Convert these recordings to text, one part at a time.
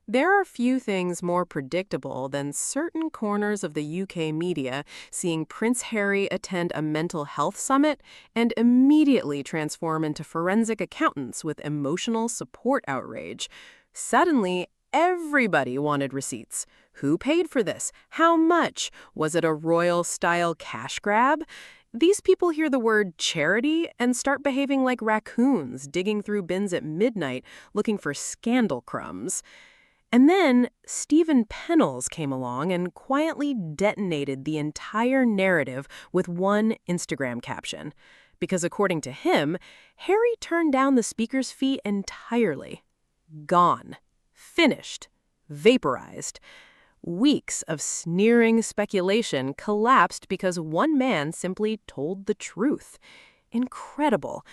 There are few things more predictable than certain corners of the UK media seeing Prince Harry attend a mental health summit and immediately transform into forensic accountants with emotional support outrage. Suddenly, everybody wanted receipts. Who paid for this? How much? Was it a royal-style cash grab? These people hear the word charity and start behaving like raccoons, digging through bins at midnight looking for scandal crumbs. And then Stephen Pennells came along and quietly detonated the entire narrative with one Instagram caption. Because according to him, Harry turned down the speaker's fee entirely. Gone. Finished. Vaporized. Weeks of sneering speculation collapsed because one man simply told the truth. Incredible.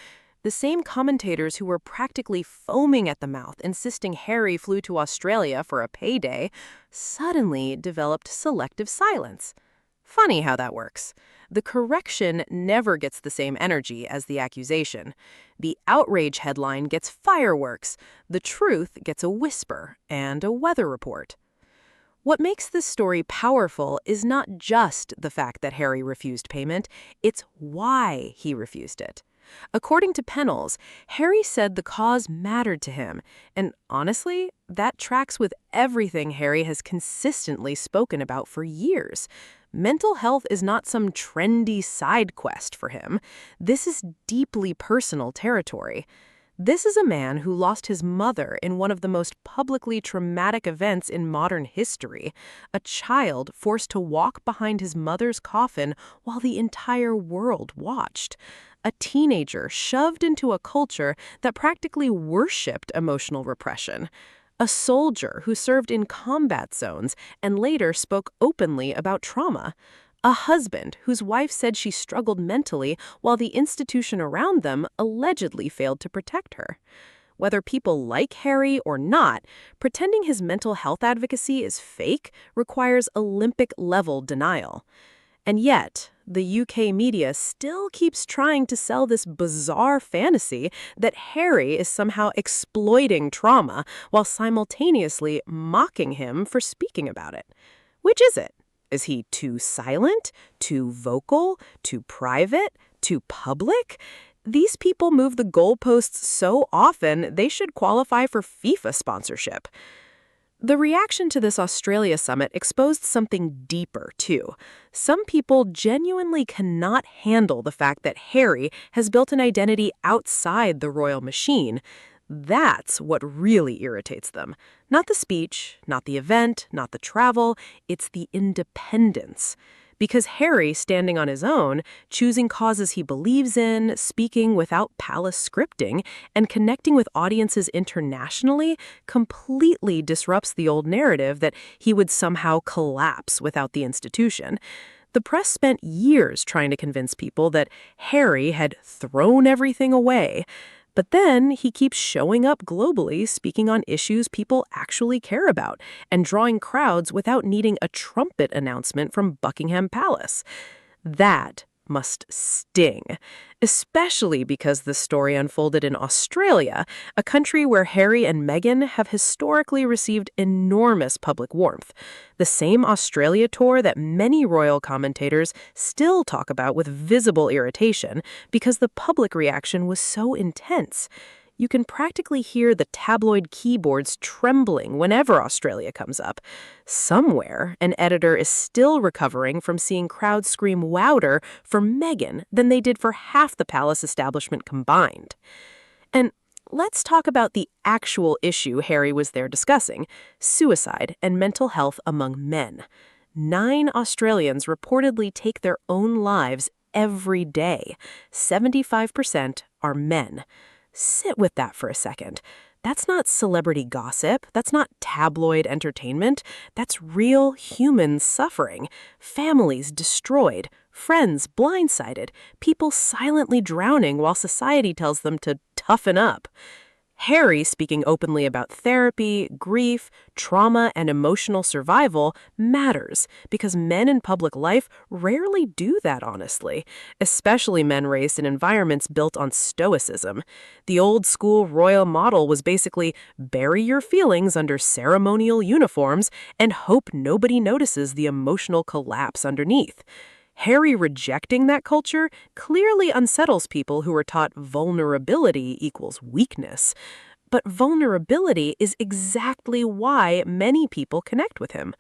The same commentators who were practically foaming at the mouth, insisting Harry flew to Australia for a payday, suddenly developed selective silence. Funny how that works. The correction never gets the same energy as the accusation. The outrage headline gets fireworks. The truth gets a whisper and a weather report. What makes this story powerful is not just the fact that Harry refused payment, it's why he refused it. According to Pennells, Harry said the cause mattered to him, and honestly, that tracks with everything Harry has consistently spoken about for years. Mental health is not some trendy side quest for him. This is deeply personal territory. This is a man who lost his mother in one of the most publicly traumatic events in modern history, a child forced to walk behind his mother's coffin while the entire world watched, a teenager shoved into a culture that practically worshipped emotional repression, a soldier who served in combat zones and later spoke openly about trauma, a husband whose wife said she struggled mentally while the institution around them allegedly failed to protect her. Whether people like Harry or not, pretending his mental health advocacy is fake requires Olympic-level denial. And yet, the UK media still keeps trying to sell this bizarre fantasy that Harry is somehow exploiting trauma while simultaneously mocking him for speaking about it. Which is it? Is he too silent, too vocal, too private, too public? These people move the goalposts so often they should qualify for FIFA sponsorship. The reaction to this Australia summit exposed something deeper, too. Some people genuinely cannot handle the fact that Harry has built an identity outside the royal machine. That's what really irritates them. Not the speech, not the event, not the travel, it's the independence. Because Harry, standing on his own, choosing causes he believes in, speaking without palace scripting, and connecting with audiences internationally, completely disrupts the old narrative that he would somehow collapse without the institution. The press spent years trying to convince people that Harry had thrown everything away. But then he keeps showing up globally, speaking on issues people actually care about, and drawing crowds without needing a trumpet announcement from Buckingham Palace. That must sting, especially because the story unfolded in Australia, a country where Harry and Meghan have historically received enormous public warmth. The same Australia tour that many royal commentators still talk about with visible irritation because the public reaction was so intense. You can practically hear the tabloid keyboards trembling whenever Australia comes up. Somewhere, an editor is still recovering from seeing crowds scream louder for Meghan than they did for half the palace establishment combined. And let's talk about the actual issue Harry was there discussing: suicide and mental health among men. 9 Australians reportedly take their own lives every day. 75% are men. Sit with that for a second. That's not celebrity gossip. That's not tabloid entertainment. That's real human suffering. Families destroyed, friends blindsided, people silently drowning while society tells them to toughen up. Harry speaking openly about therapy, grief, trauma, and emotional survival matters because men in public life rarely do that honestly, especially men raised in environments built on stoicism. The old school royal model was basically bury your feelings under ceremonial uniforms and hope nobody notices the emotional collapse underneath. Harry rejecting that culture clearly unsettles people who are taught vulnerability equals weakness. But vulnerability is exactly why many people connect with him.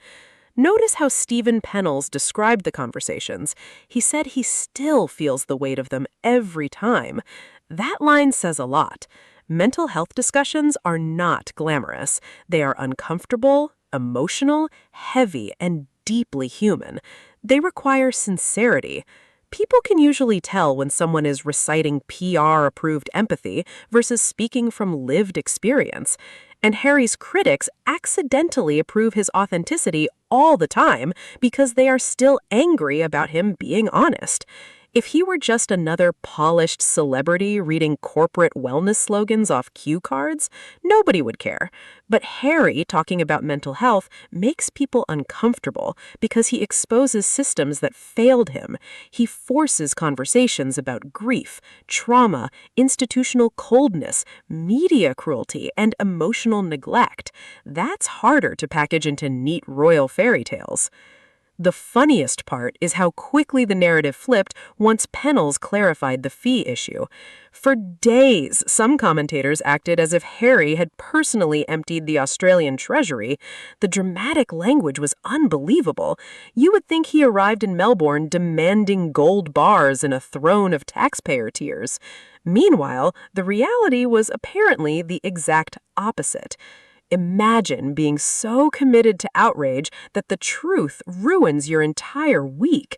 Notice how Stephen Pennells described the conversations. He said he still feels the weight of them every time. That line says a lot. Mental health discussions are not glamorous. They are uncomfortable, emotional, heavy, and deeply human. They require sincerity. People can usually tell when someone is reciting PR-approved empathy versus speaking from lived experience. And Harry's critics accidentally approve his authenticity all the time because they are still angry about him being honest. If he were just another polished celebrity reading corporate wellness slogans off cue cards, nobody would care. But Harry talking about mental health makes people uncomfortable because he exposes systems that failed him. He forces conversations about grief, trauma, institutional coldness, media cruelty, and emotional neglect. That's harder to package into neat royal fairy tales. The funniest part is how quickly the narrative flipped once Pennells clarified the fee issue. For days, some commentators acted as if Harry had personally emptied the Australian treasury. The dramatic language was unbelievable. You would think he arrived in Melbourne demanding gold bars and a throne of taxpayer tears. Meanwhile, the reality was apparently the exact opposite. Imagine being so committed to outrage that the truth ruins your entire week.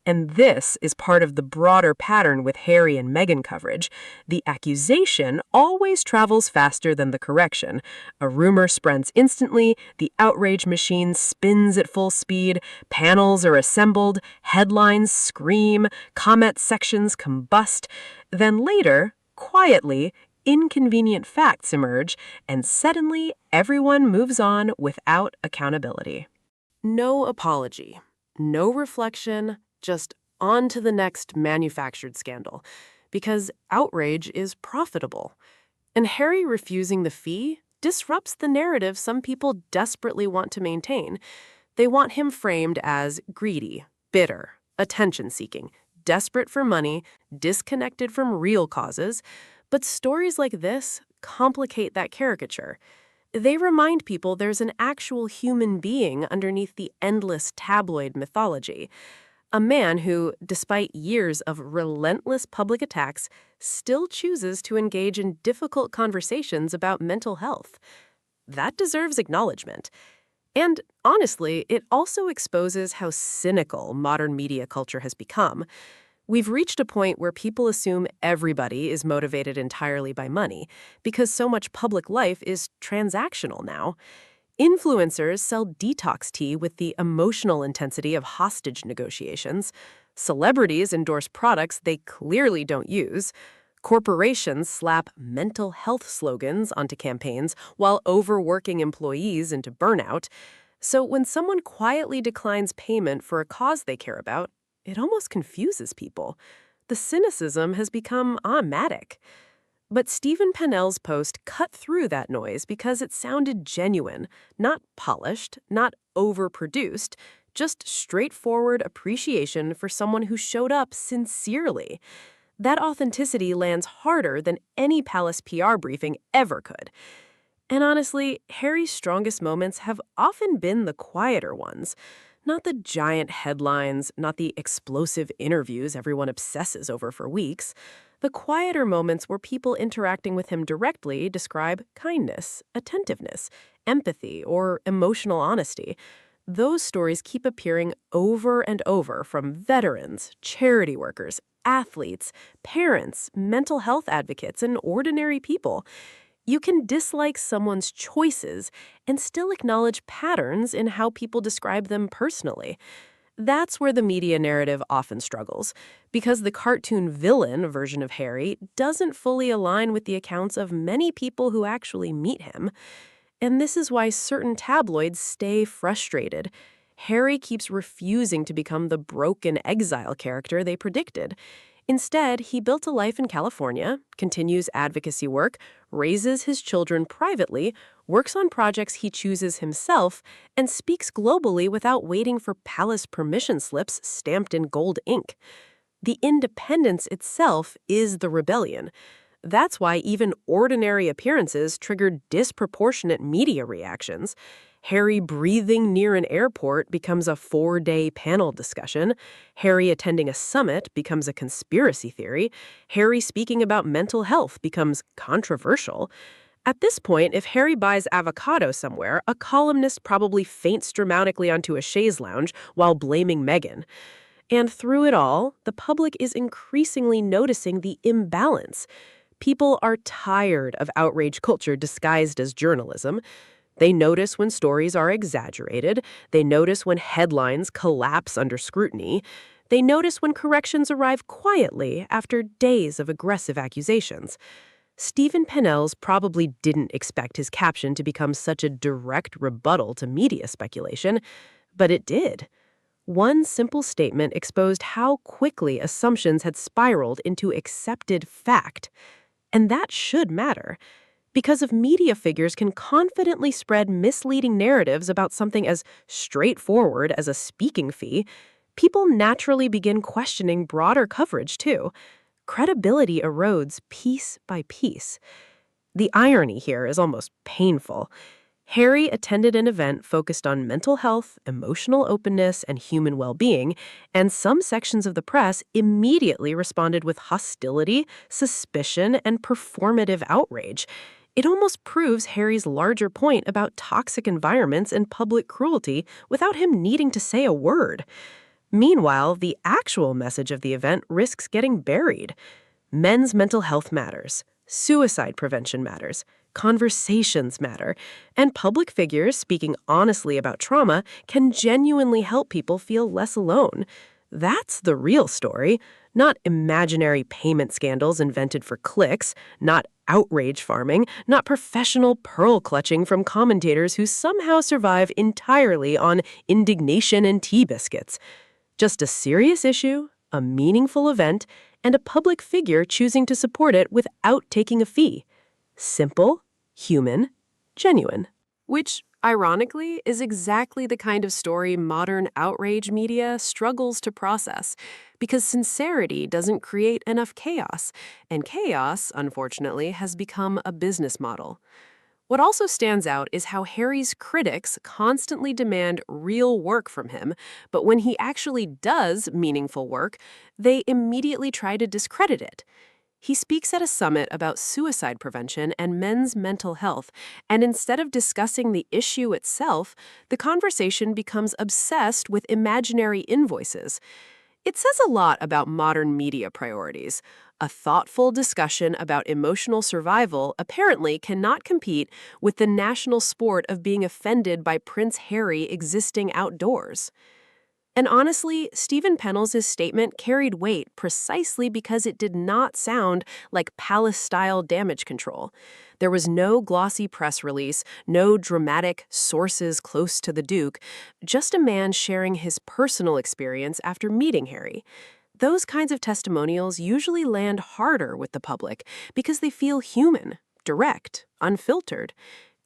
And this is part of the broader pattern with Harry and Meghan coverage. The accusation always travels faster than the correction. A rumor spreads instantly, the outrage machine spins at full speed, panels are assembled, headlines scream, comment sections combust. Then later, quietly, inconvenient facts emerge, and suddenly everyone moves on without accountability. No apology, no reflection, just on to the next manufactured scandal. Because outrage is profitable. And Harry refusing the fee disrupts the narrative some people desperately want to maintain. They want him framed as greedy, bitter, attention-seeking, desperate for money, disconnected from real causes. But stories like this complicate that caricature. They remind people there's an actual human being underneath the endless tabloid mythology. A man who, despite years of relentless public attacks, still chooses to engage in difficult conversations about mental health. That deserves acknowledgement. And honestly, it also exposes how cynical modern media culture has become. We've reached a point where people assume everybody is motivated entirely by money because so much public life is transactional now. Influencers sell detox tea with the emotional intensity of hostage negotiations. Celebrities endorse products they clearly don't use. Corporations slap mental health slogans onto campaigns while overworking employees into burnout. So when someone quietly declines payment for a cause they care about, it almost confuses people. The cynicism has become automatic. But Stephen Pennell's post cut through that noise because it sounded genuine, not polished, not overproduced, just straightforward appreciation for someone who showed up sincerely. That authenticity lands harder than any palace PR briefing ever could. And honestly, Harry's strongest moments have often been the quieter ones. Not the giant headlines, not the explosive interviews everyone obsesses over for weeks. The quieter moments where people interacting with him directly describe kindness, attentiveness, empathy, or emotional honesty. Those stories keep appearing over and over from veterans, charity workers, athletes, parents, mental health advocates, and ordinary people. You can dislike someone's choices and still acknowledge patterns in how people describe them personally. That's where the media narrative often struggles, because the cartoon villain version of Harry doesn't fully align with the accounts of many people who actually meet him. And this is why certain tabloids stay frustrated. Harry keeps refusing to become the broken exile character they predicted. Instead, he built a life in California, continues advocacy work, raises his children privately, works on projects he chooses himself, and speaks globally without waiting for palace permission slips stamped in gold ink. The independence itself is the rebellion. That's why even ordinary appearances trigger disproportionate media reactions. Harry breathing near an airport becomes a 4-day panel discussion. Harry attending a summit becomes a conspiracy theory. Harry speaking about mental health becomes controversial. At this point, if Harry buys avocado somewhere, a columnist probably faints dramatically onto a chaise lounge while blaming Meghan. And through it all, the public is increasingly noticing the imbalance. People are tired of outrage culture disguised as journalism. They notice when stories are exaggerated. They notice when headlines collapse under scrutiny. They notice when corrections arrive quietly after days of aggressive accusations. Stephen Pennell's probably didn't expect his caption to become such a direct rebuttal to media speculation, but it did. One simple statement exposed how quickly assumptions had spiraled into accepted fact. And that should matter, because if media figures can confidently spread misleading narratives about something as straightforward as a speaking fee, people naturally begin questioning broader coverage too. Credibility erodes piece by piece. The irony here is almost painful. Harry attended an event focused on mental health, emotional openness, and human well-being, and some sections of the press immediately responded with hostility, suspicion, and performative outrage. It almost proves Harry's larger point about toxic environments and public cruelty without him needing to say a word. Meanwhile, the actual message of the event risks getting buried. Men's mental health matters. Suicide prevention matters. Conversations matter. And public figures speaking honestly about trauma can genuinely help people feel less alone. That's the real story, not imaginary payment scandals invented for clicks, not outrage farming, not professional pearl clutching from commentators who somehow survive entirely on indignation and tea biscuits. Just a serious issue, a meaningful event, and a public figure choosing to support it without taking a fee. Simple, human, genuine. Which, ironically, is exactly the kind of story modern outrage media struggles to process, because sincerity doesn't create enough chaos, and chaos, unfortunately, has become a business model. What also stands out is how Harry's critics constantly demand real work from him, but when he actually does meaningful work, they immediately try to discredit it. He speaks at a summit about suicide prevention and men's mental health, and instead of discussing the issue itself, the conversation becomes obsessed with imaginary invoices. It says a lot about modern media priorities. A thoughtful discussion about emotional survival apparently cannot compete with the national sport of being offended by Prince Harry existing outdoors. And honestly, Stephen Pennell's statement carried weight precisely because it did not sound like palace-style damage control. There was no glossy press release, no dramatic sources close to the Duke, just a man sharing his personal experience after meeting Harry. Those kinds of testimonials usually land harder with the public because they feel human, direct, unfiltered.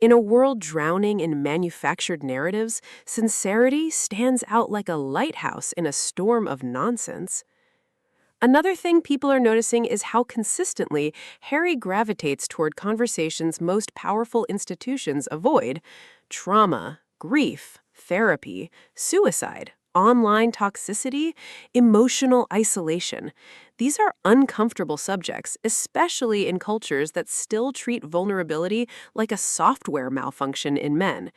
In a world drowning in manufactured narratives, sincerity stands out like a lighthouse in a storm of nonsense. Another thing people are noticing is how consistently Harry gravitates toward conversations most powerful institutions avoid: trauma, grief, therapy, suicide, online toxicity, emotional isolation. These are uncomfortable subjects, especially in cultures that still treat vulnerability like a software malfunction in men.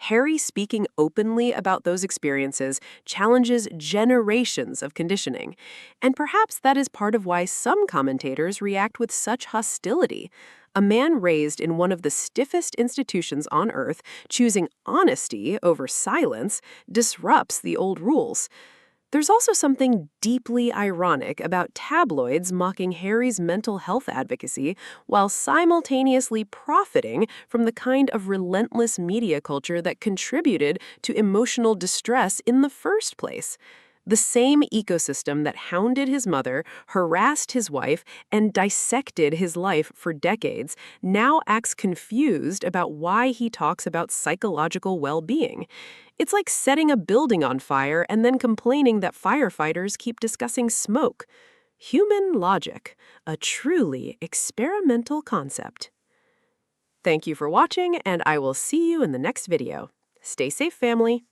Harry speaking openly about those experiences challenges generations of conditioning, and perhaps that is part of why some commentators react with such hostility. A man raised in one of the stiffest institutions on earth choosing honesty over silence disrupts the old rules. There's also something deeply ironic about tabloids mocking Harry's mental health advocacy while simultaneously profiting from the kind of relentless media culture that contributed to emotional distress in the first place. The same ecosystem that hounded his mother, harassed his wife, and dissected his life for decades now acts confused about why he talks about psychological well-being. It's like setting a building on fire and then complaining that firefighters keep discussing smoke. Human logic, a truly experimental concept. Thank you for watching, and I will see you in the next video. Stay safe, family.